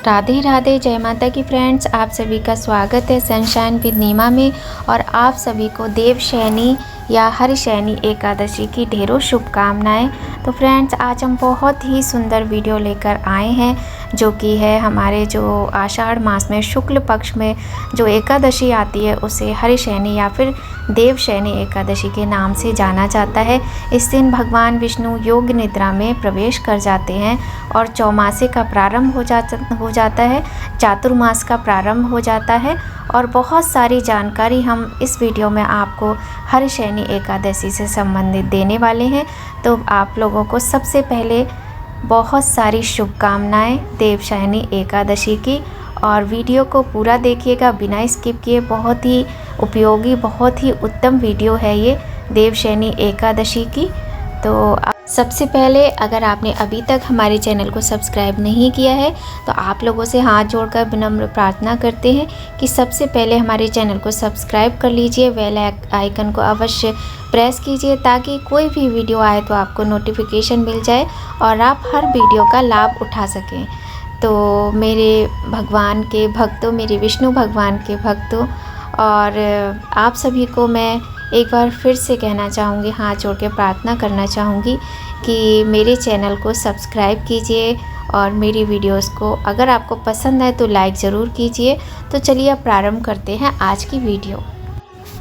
राधे राधे, जय माता की फ्रेंड्स। आप सभी का स्वागत है सनशाइन विद नीमा में। और आप सभी को देवशयनी या हरिशयनी एकादशी की ढेरों शुभकामनाएं। तो फ्रेंड्स, आज हम बहुत ही सुंदर वीडियो लेकर आए हैं, जो कि है हमारे जो आषाढ़ मास में शुक्ल पक्ष में जो एकादशी आती है उसे हरिशयनी या फिर देवशयनी एकादशी के नाम से जाना जाता है। इस दिन भगवान विष्णु योग निद्रा में प्रवेश कर जाते हैं और चौमासे का प्रारंभ हो जाता है, चातुर्मास का प्रारंभ हो जाता है। और बहुत सारी जानकारी हम इस वीडियो में आपको हरिशयनी एकादशी से संबंधित देने वाले हैं। तो आप लोगों को सबसे पहले बहुत सारी शुभकामनाएं देवशयनी एकादशी की। और वीडियो को पूरा देखिएगा बिना स्किप किए। बहुत ही उपयोगी, बहुत ही उत्तम वीडियो है ये देवशयनी एकादशी की। तो सबसे पहले, अगर आपने अभी तक हमारे चैनल को सब्सक्राइब नहीं किया है तो आप लोगों से हाथ जोड़कर विनम्र प्रार्थना करते हैं कि सबसे पहले हमारे चैनल को सब्सक्राइब कर लीजिए, बेल आइकन को अवश्य प्रेस कीजिए ताकि कोई भी वीडियो आए तो आपको नोटिफिकेशन मिल जाए और आप हर वीडियो का लाभ उठा सकें। तो मेरे भगवान के भक्तों, मेरे विष्णु भगवान के भक्तों, और आप सभी को मैं एक बार फिर से कहना चाहूँगी, हाथ जोड़ के प्रार्थना करना चाहूँगी कि मेरे चैनल को सब्सक्राइब कीजिए और मेरी वीडियोस को अगर आपको पसंद आए तो लाइक ज़रूर कीजिए। तो चलिए अब प्रारंभ करते हैं आज की वीडियो।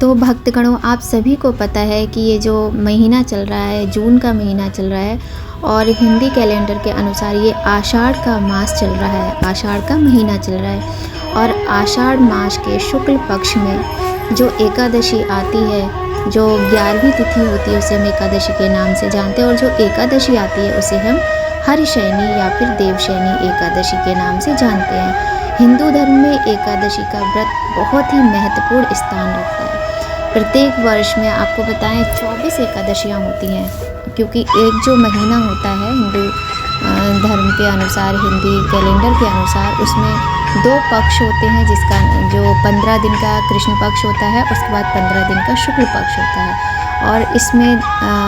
तो भक्तगणों, आप सभी को पता है कि ये जो महीना चल रहा है, जून का महीना चल रहा है और हिंदी कैलेंडर के अनुसार ये आषाढ़ का मास चल रहा है, आषाढ़ का महीना चल रहा है। और आषाढ़ मास के शुक्ल पक्ष में जो एकादशी आती है, जो 11वीं तिथि होती है उसे हम एकादशी के नाम से जानते हैं। और जो एकादशी आती है उसे हम हरिशयनी या फिर देवशयनी एकादशी के नाम से जानते हैं। हिंदू धर्म में एकादशी का व्रत बहुत ही महत्वपूर्ण स्थान रखता है। प्रत्येक वर्ष में आपको बताएं 24 एकादशियाँ होती हैं, क्योंकि एक जो महीना होता है हिंदू धर्म के अनुसार, हिंदी कैलेंडर के अनुसार, उसमें 2 पक्ष होते हैं, जिसका जो 15 दिन का कृष्ण पक्ष होता है, उसके बाद 15 दिन का शुक्ल पक्ष होता है। और इसमें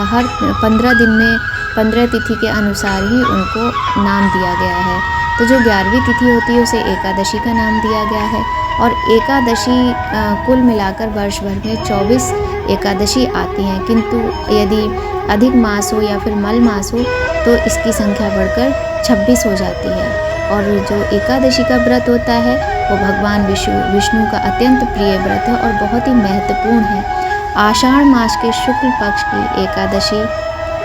हर 15 दिन में 15 तिथि के अनुसार ही उनको नाम दिया गया है। तो जो 11वीं तिथि होती है उसे एकादशी का नाम दिया गया है। और एकादशी कुल मिलाकर वर्ष भर में 24 एकादशी आती हैं, किंतु यदि अधिक मास हो या फिर मल मास हो तो इसकी संख्या बढ़कर 26 हो जाती है। और जो एकादशी का व्रत होता है वो भगवान विष्णु का अत्यंत प्रिय व्रत है और बहुत ही महत्वपूर्ण है। आषाढ़ मास के शुक्ल पक्ष की एकादशी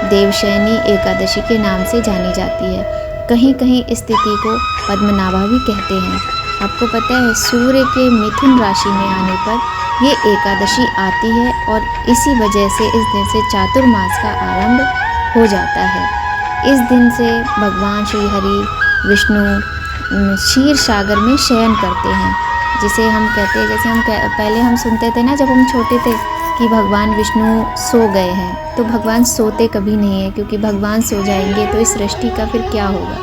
देवशयनी एकादशी के नाम से जानी जाती है। कहीं कहीं इस तिथि को पद्मनाभा भी कहते हैं। आपको पता है, सूर्य के मिथुन राशि में आने पर ये एकादशी आती है और इसी वजह से इस दिन से चातुर्मास का आरंभ हो जाता है। इस दिन से भगवान श्री हरि विष्णु क्षीर सागर में शयन करते हैं, जिसे हम कहते हैं, जैसे पहले हम सुनते थे ना जब हम छोटे थे कि भगवान विष्णु सो गए हैं। तो भगवान सोते कभी नहीं है, क्योंकि भगवान सो जाएंगे तो इस सृष्टि का फिर क्या होगा।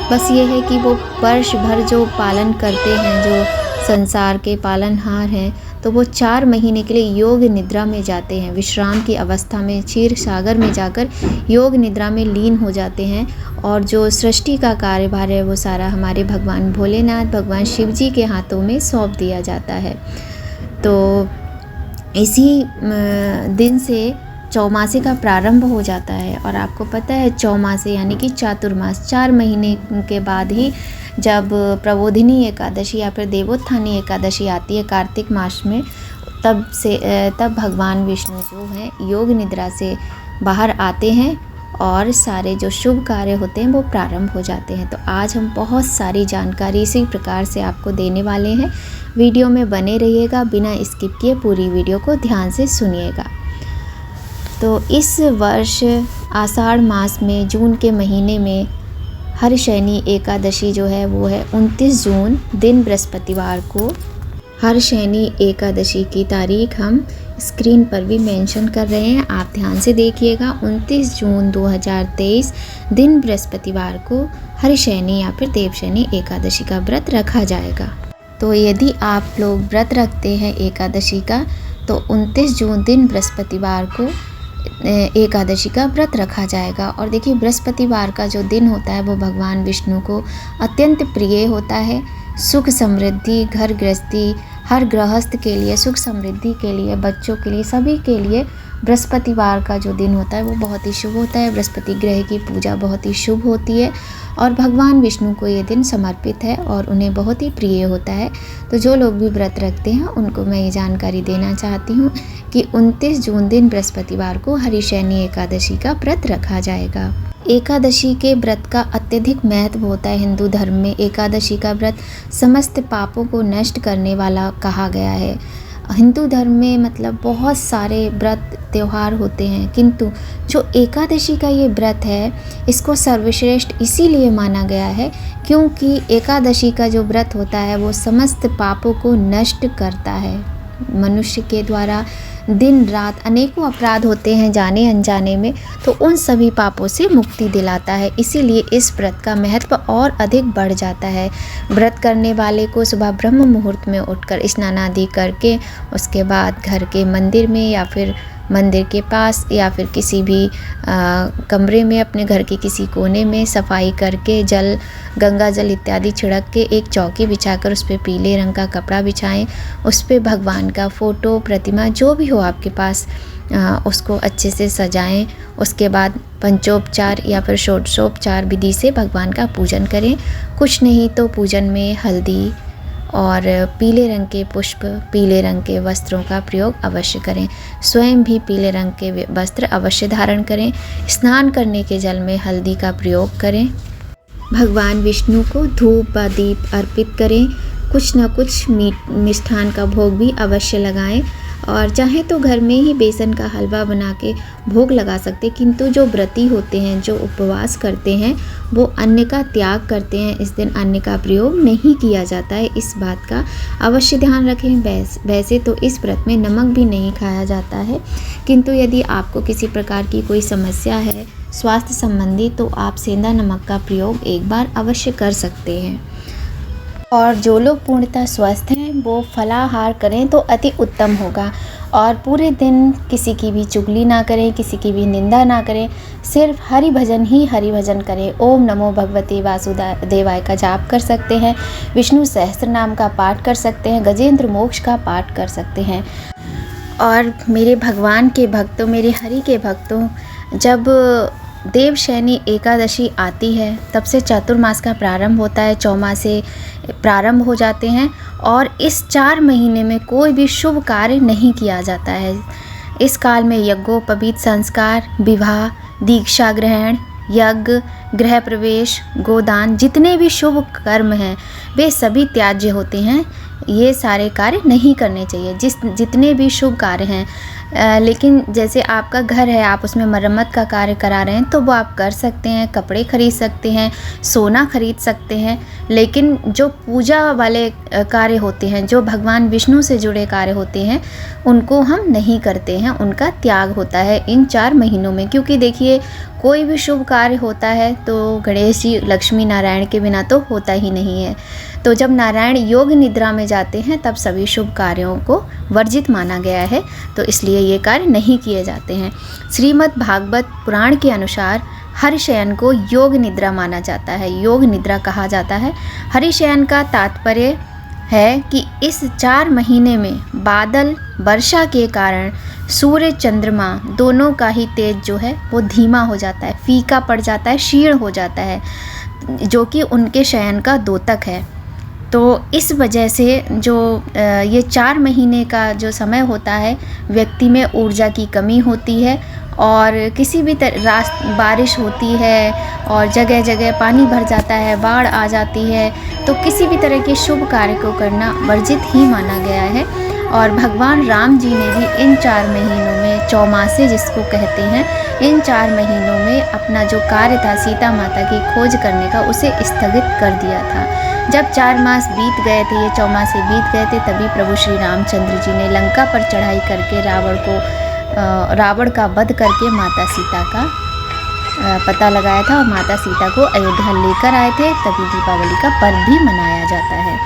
बस ये है कि वो वर्ष भर जो पालन करते हैं, जो संसार के पालनहार हैं, तो वो 4 महीने के लिए योग निद्रा में जाते हैं। विश्राम की अवस्था में क्षीर सागर में जाकर योग निद्रा में लीन हो जाते हैं। और जो सृष्टि का कार्यभार है वो सारा हमारे भगवान भोलेनाथ, भगवान शिव जी के हाथों में सौंप दिया जाता है। तो इसी दिन से चौमासे का प्रारंभ हो जाता है। और आपको पता है, चौमासे यानी कि चातुर्मास 4 महीने के बाद ही जब प्रबोधिनी एकादशी या फिर देवोत्थानी एकादशी आती है कार्तिक मास में, तब भगवान विष्णु जो हैं योग निद्रा से बाहर आते हैं और सारे जो शुभ कार्य होते हैं वो प्रारंभ हो जाते हैं। तो आज हम बहुत सारी जानकारी इसी प्रकार से आपको देने वाले हैं। वीडियो में बने रहिएगा, बिना स्किप किए पूरी वीडियो को ध्यान से सुनिएगा। तो इस वर्ष आषाढ़ मास में जून के महीने में हरिशयनी एकादशी जो है वो है 29 जून दिन बृहस्पतिवार को। हरिशयनी एकादशी की तारीख हम स्क्रीन पर भी मेंशन कर रहे हैं, आप ध्यान से देखिएगा। 29 जून 2023 दिन बृहस्पतिवार को हरिशयनी या फिर देवशयनी एकादशी का व्रत रखा जाएगा। तो यदि आप लोग व्रत रखते हैं एकादशी का, तो 29 जून दिन बृहस्पतिवार को एकादशी का व्रत रखा जाएगा। और देखिए बृहस्पतिवार का जो दिन होता है वो भगवान विष्णु को अत्यंत प्रिय होता है। सुख समृद्धि, घर गृहस्थी, हर गृहस्थ के लिए सुख समृद्धि के लिए, बच्चों के लिए, सभी के लिए बृहस्पतिवार का जो दिन होता है वो बहुत ही शुभ होता है। बृहस्पति ग्रह की पूजा बहुत ही शुभ होती है और भगवान विष्णु को ये दिन समर्पित है और उन्हें बहुत ही प्रिय होता है। तो जो लोग भी व्रत रखते हैं उनको मैं ये जानकारी देना चाहती हूँ कि 29 जून दिन बृहस्पतिवार को हरिशयनी एकादशी का व्रत रखा जाएगा। एकादशी के व्रत का अत्यधिक महत्व होता है हिंदू धर्म में। एकादशी का व्रत समस्त पापों को नष्ट करने वाला कहा गया है। हिंदू धर्म में मतलब बहुत सारे व्रत त्यौहार होते हैं, किंतु जो एकादशी का ये व्रत है इसको सर्वश्रेष्ठ इसीलिए माना गया है क्योंकि एकादशी का जो व्रत होता है वो समस्त पापों को नष्ट करता है। मनुष्य के द्वारा दिन रात अनेकों अपराध होते हैं जाने अनजाने में, तो उन सभी पापों से मुक्ति दिलाता है। इसीलिए इस व्रत का महत्व और अधिक बढ़ जाता है। व्रत करने वाले को सुबह ब्रह्म मुहूर्त में उठकर स्नान आदि करके उसके बाद घर के मंदिर में या फिर मंदिर के पास या फिर किसी भी कमरे में अपने घर के किसी कोने में सफाई करके जल, गंगा जल इत्यादि छिड़क के एक चौकी बिछाकर उस पर पीले रंग का कपड़ा बिछाएं। उस पर भगवान का फ़ोटो, प्रतिमा जो भी हो आपके पास उसको अच्छे से सजाएं। उसके बाद पंचोपचार या फिर षोडशोपचार विधि से भगवान का पूजन करें। कुछ नहीं तो पूजन में हल्दी और पीले रंग के पुष्प, पीले रंग के वस्त्रों का प्रयोग अवश्य करें। स्वयं भी पीले रंग के वस्त्र अवश्य धारण करें। स्नान करने के जल में हल्दी का प्रयोग करें। भगवान विष्णु को धूप व दीप अर्पित करें। कुछ न कुछ मिष्ठान का भोग भी अवश्य लगाएं और चाहे तो घर में ही बेसन का हलवा बना के भोग लगा सकते, किंतु जो व्रती होते हैं, जो उपवास करते हैं, वो अन्न का त्याग करते हैं। इस दिन अन्न का प्रयोग नहीं किया जाता है, इस बात का अवश्य ध्यान रखें। वैसे तो इस व्रत में नमक भी नहीं खाया जाता है, किंतु यदि आपको किसी प्रकार की कोई समस्या है स्वास्थ्य संबंधी तो आप सेंधा नमक का प्रयोग एक बार अवश्य कर सकते हैं। और जो लोग पूर्णतः स्वस्थ हैं वो फलाहार करें तो अति उत्तम होगा और पूरे दिन किसी की भी चुगली ना करें, किसी की भी निंदा ना करें, सिर्फ हरि भजन ही हरि भजन करें। ओम नमो भगवते वासुदेवाय का जाप कर सकते हैं, विष्णु सहस्त्र नाम का पाठ कर सकते हैं, गजेंद्र मोक्ष का पाठ कर सकते हैं। और मेरे भगवान के भक्तों, मेरे हरि के भक्तों, जब देवशयनी एकादशी आती है तब से चातुर्मास का प्रारंभ होता है, चौमासे प्रारंभ हो जाते हैं और इस 4 महीने में कोई भी शुभ कार्य नहीं किया जाता है। इस काल में यज्ञोपवीत संस्कार, विवाह, दीक्षा ग्रहण, यज्ञ, गृह प्रवेश, गोदान, जितने भी शुभ कर्म हैं वे सभी त्याज्य होते हैं। ये सारे कार्य नहीं करने चाहिए, जितने भी शुभ कार्य हैं। लेकिन जैसे आपका घर है, आप उसमें मरम्मत का कार्य करा रहे हैं तो वो आप कर सकते हैं, कपड़े खरीद सकते हैं, सोना खरीद सकते हैं। लेकिन जो पूजा वाले कार्य होते हैं, जो भगवान विष्णु से जुड़े कार्य होते हैं, उनको हम नहीं करते हैं, उनका त्याग होता है इन 4 महीनों में। क्योंकि देखिए कोई भी शुभ कार्य होता है तो गणेश जी, लक्ष्मी नारायण के बिना तो होता ही नहीं है। तो जब नारायण योग निद्रा में जाते हैं तब सभी शुभ कार्यों को वर्जित माना गया है, तो इसलिए ये कार्य नहीं किए जाते हैं। श्रीमद् भागवत पुराण के अनुसार हरिशयन को योग निद्रा माना जाता है, योग निद्रा कहा जाता है। हरिशयन का तात्पर्य है कि इस 4 महीने में बादल वर्षा के कारण सूर्य चंद्रमा दोनों का ही तेज जो है वो धीमा हो जाता है, फीका पड़ जाता है, क्षीण हो जाता है, जो कि उनके शयन का द्योतक है। तो इस वजह से जो ये 4 महीने का जो समय होता है, व्यक्ति में ऊर्जा की कमी होती है और किसी भी बारिश होती है और जगह जगह पानी भर जाता है, बाढ़ आ जाती है, तो किसी भी तरह के शुभ कार्य को करना वर्जित ही माना गया है। और भगवान राम जी ने भी इन 4 महीनों में, चौमासे जिसको कहते हैं, इन 4 महीनों में अपना जो कार्य था सीता माता की खोज करने का, उसे स्थगित कर दिया था। जब 4 मास बीत गए थे, ये चौमासे बीत गए थे, तभी प्रभु श्री रामचंद्र जी ने लंका पर चढ़ाई करके रावण का वध करके माता सीता का पता लगाया था और माता सीता को अयोध्या लेकर आए थे। तभी दीपावली का पर्व भी मनाया जाता है।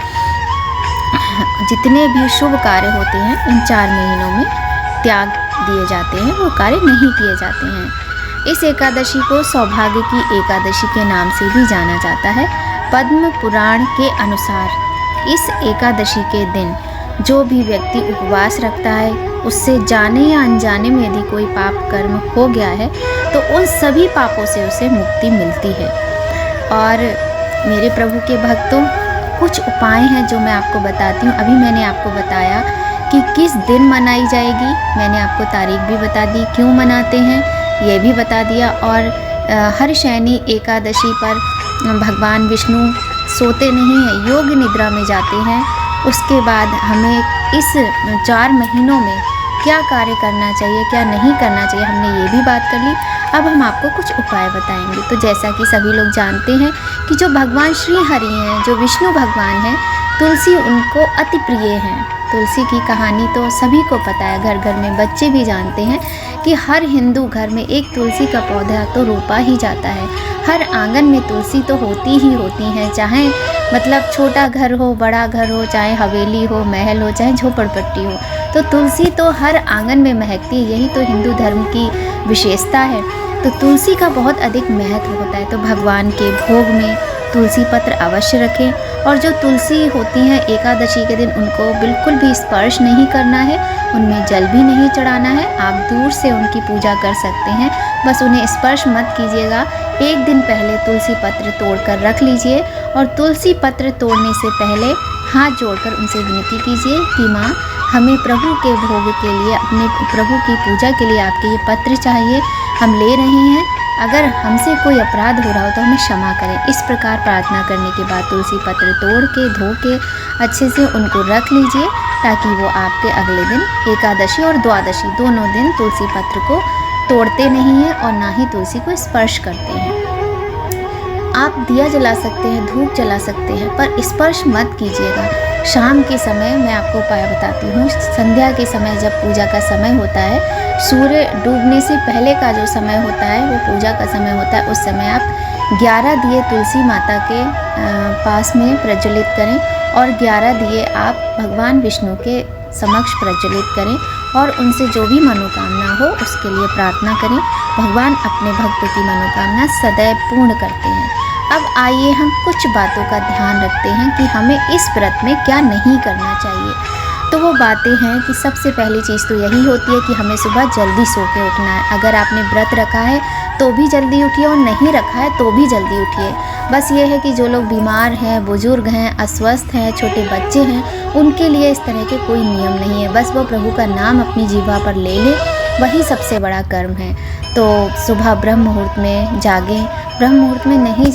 जितने भी शुभ कार्य होते हैं इन 4 महीनों में त्याग दिए जाते हैं, वो कार्य नहीं किए जाते हैं। इस एकादशी को सौभाग्य की एकादशी के नाम से भी जाना जाता है। पद्म पुराण के अनुसार इस एकादशी के दिन जो भी व्यक्ति उपवास रखता है, उससे जाने या अनजाने में यदि कोई पाप कर्म हो गया है तो उन सभी पापों से उसे मुक्ति मिलती है। और मेरे प्रभु के भक्तों, कुछ उपाय हैं जो मैं आपको बताती हूँ। अभी मैंने आपको बताया कि किस दिन मनाई जाएगी, मैंने आपको तारीख भी बता दी, क्यों मनाते हैं ये भी बता दिया। और हरिशयनी एकादशी पर भगवान विष्णु सोते नहीं हैं, योग निद्रा में जाते हैं। उसके बाद हमें इस 4 महीनों में क्या कार्य करना चाहिए, क्या नहीं करना चाहिए, हमने ये भी बात कर ली। अब हम आपको कुछ उपाय बताएंगे। तो जैसा कि सभी लोग जानते हैं कि जो भगवान श्री हरि हैं, जो विष्णु भगवान हैं, तुलसी उनको अति प्रिय हैं। तुलसी की कहानी तो सभी को पता है, घर घर में बच्चे भी जानते हैं कि हर हिंदू घर में एक तुलसी का पौधा तो रोपा ही जाता है। हर आंगन में तुलसी तो होती ही होती हैं, चाहे मतलब छोटा घर हो, बड़ा घर हो, चाहे हवेली हो, महल हो, चाहे झोपड़पट्टी हो, तो तुलसी तो हर आंगन में महकती है। यही तो हिंदू धर्म की विशेषता है। तो तुलसी का बहुत अधिक महत्व होता है। तो भगवान के भोग में तुलसी पत्र अवश्य रखें। और जो तुलसी होती हैं एकादशी के दिन, उनको बिल्कुल भी स्पर्श नहीं करना है, उनमें जल भी नहीं चढ़ाना है। आप दूर से उनकी पूजा कर सकते हैं, बस उन्हें स्पर्श मत कीजिएगा। एक दिन पहले तुलसी पत्र तोड़कर रख लीजिए और तुलसी पत्र तोड़ने से पहले हाथ जोड़कर उनसे विनती कीजिए कि माँ, हमें प्रभु के भोग के लिए, अपने प्रभु की पूजा के लिए आपके ये पत्र चाहिए, हम ले रहे हैं। अगर हमसे कोई अपराध हो रहा हो तो हमें क्षमा करें। इस प्रकार प्रार्थना करने के बाद तुलसी पत्र तोड़ के, धो के अच्छे से उनको रख लीजिए, ताकि वो आपके अगले दिन एकादशी और द्वादशी दोनों दिन तुलसी पत्र को तोड़ते नहीं हैं और ना ही तुलसी को स्पर्श करते हैं। आप दिया जला सकते हैं, धूप जला सकते हैं, पर स्पर्श मत कीजिएगा। शाम के समय मैं आपको उपाय बताती हूँ। संध्या के समय जब पूजा का समय होता है, सूर्य डूबने से पहले का जो समय होता है वो पूजा का समय होता है। उस समय आप 11 दिए तुलसी माता के पास में प्रज्वलित करें और 11 दिए आप भगवान विष्णु के समक्ष प्रज्वलित करें और उनसे जो भी मनोकामना हो उसके लिए प्रार्थना करें। भगवान अपने भक्त की मनोकामना सदैव पूर्ण करते हैं। अब आइए हम कुछ बातों का ध्यान रखते हैं कि हमें इस व्रत में क्या नहीं करना चाहिए। तो वो बातें हैं कि सबसे पहली चीज़ तो यही होती है कि हमें सुबह जल्दी सो के उठना है। अगर आपने व्रत रखा है तो भी जल्दी उठिए और नहीं रखा है तो भी जल्दी उठिए। बस ये है कि जो लोग बीमार हैं, बुजुर्ग हैं, अस्वस्थ हैं, छोटे बच्चे हैं, उनके लिए इस तरह के कोई नियम नहीं है। बस वो प्रभु का नाम अपनी जीवा पर ले ले, वही सबसे बड़ा कर्म है। तो सुबह ब्रह्म मुहूर्त में जागें। ब्रह्म मुहूर्त में नहीं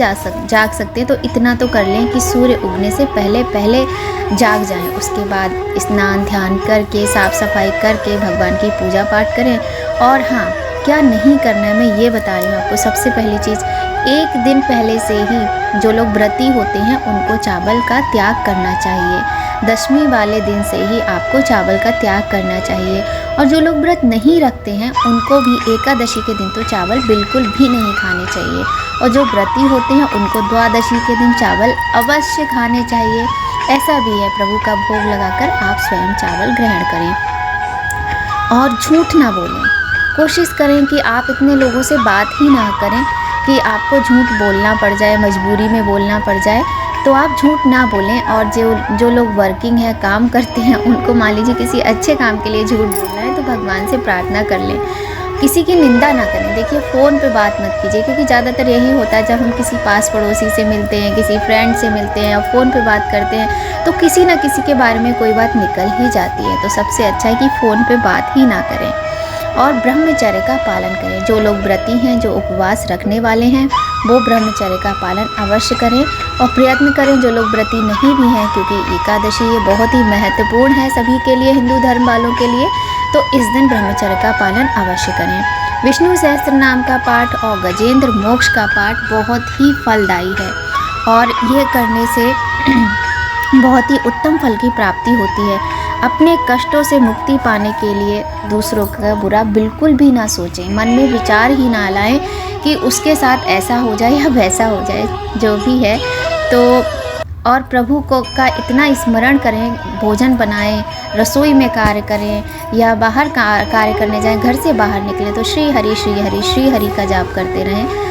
जाग सकते तो इतना तो कर लें कि सूर्य उगने से पहले जाग जाएं। उसके बाद स्नान ध्यान करके, साफ़ सफाई करके भगवान की पूजा पाठ करें। और हाँ, क्या नहीं करना है मैं ये बता रही हूँ आपको। सबसे पहली चीज़, एक दिन पहले से ही जो लोग व्रती होते हैं उनको चावल का त्याग करना चाहिए। दशमी वाले दिन से ही आपको चावल का त्याग करना चाहिए। और जो लोग व्रत नहीं रखते हैं उनको भी एकादशी के दिन तो चावल बिल्कुल भी नहीं खाने चाहिए। और जो व्रती होते हैं उनको द्वादशी के दिन चावल अवश्य खाने चाहिए। ऐसा भी है, प्रभु का भोग लगाकर आप स्वयं चावल ग्रहण करें। और झूठ ना बोलें। कोशिश करें कि आप इतने लोगों से बात ही ना करें कि आपको झूठ बोलना पड़ जाए, मजबूरी में बोलना पड़ जाए, तो आप झूठ ना बोलें। और जो लोग वर्किंग है, काम करते हैं, उनको मान लीजिए किसी अच्छे काम के लिए झूठ बोलना है तो भगवान से प्रार्थना कर लें। किसी की निंदा ना करें। देखिए, फ़ोन पे बात मत कीजिए, क्योंकि ज़्यादातर यही होता है जब हम किसी पास पड़ोसी से मिलते हैं, किसी फ्रेंड से मिलते हैं और फ़ोन पे बात करते हैं तो किसी ना किसी के बारे में कोई बात निकल ही जाती है। तो सबसे अच्छा है कि फ़ोन पे बात ही ना करें और ब्रह्मचर्य का पालन करें। जो लोग व्रती हैं, जो उपवास रखने वाले हैं, वो ब्रह्मचर्य का पालन अवश्य करें और प्रयत्न करें। जो लोग व्रती नहीं भी हैं, क्योंकि एकादशी ये बहुत ही महत्वपूर्ण है सभी के लिए, हिंदू धर्म वालों के लिए, तो इस दिन ब्रह्मचर्य का पालन अवश्य करें। विष्णु सहस्त्र नाम का पाठ और गजेंद्र मोक्ष का पाठ बहुत ही फलदायी है और ये करने से बहुत ही उत्तम फल की प्राप्ति होती है। अपने कष्टों से मुक्ति पाने के लिए दूसरों का बुरा बिल्कुल भी ना सोचें। मन में विचार ही ना लाएं कि उसके साथ ऐसा हो जाए या वैसा हो जाए, जो भी है। तो और प्रभु को का इतना स्मरण करें, भोजन बनाएं, रसोई में कार्य करें या बाहर कार्य करने जाएं, घर से बाहर निकले तो श्री हरि श्री हरि श्री हरि का जाप करते रहें।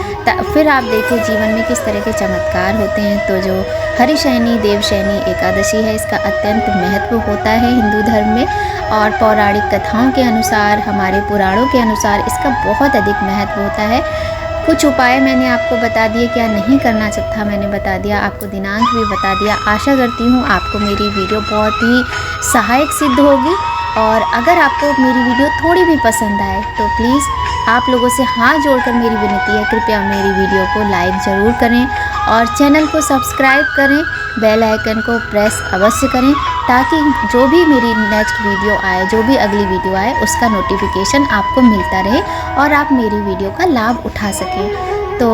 फिर आप देखिए जीवन में किस तरह के चमत्कार होते हैं। तो जो हरिशयनी देवशयनी एकादशी है, इसका अत्यंत महत्व होता है हिंदू धर्म में, और पौराणिक कथाओं के अनुसार, हमारे पुराणों के अनुसार इसका बहुत अधिक महत्व होता है। कुछ उपाय मैंने आपको बता दिए, क्या नहीं करना था मैंने बता दिया, आपको दिनांक भी बता दिया। आशा करती हूँ आपको मेरी वीडियो बहुत ही सहायक सिद्ध होगी, और अगर आपको मेरी वीडियो थोड़ी भी पसंद आए तो प्लीज़ आप लोगों से हाथ जोड़कर मेरी विनती है, कृपया मेरी वीडियो को लाइक ज़रूर करें और चैनल को सब्सक्राइब करें, बेल आइकन को प्रेस अवश्य करें, ताकि जो भी मेरी नेक्स्ट वीडियो आए, जो भी अगली वीडियो आए, उसका नोटिफिकेशन आपको मिलता रहे और आप मेरी वीडियो का लाभ उठा सकें। तो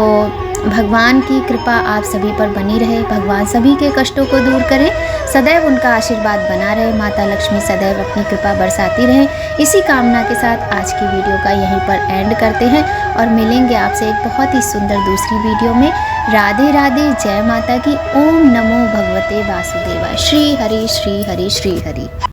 भगवान की कृपा आप सभी पर बनी रहे, भगवान सभी के कष्टों को दूर करें, सदैव उनका आशीर्वाद बना रहे, माता लक्ष्मी सदैव अपनी कृपा बरसाती रहे। इसी कामना के साथ आज की वीडियो का यहीं पर एंड करते हैं और मिलेंगे आपसे एक बहुत ही सुंदर दूसरी वीडियो में। राधे राधे, जय माता की। ओम नमो भगवते वासुदेवाय। श्री हरि श्री हरि श्री हरि।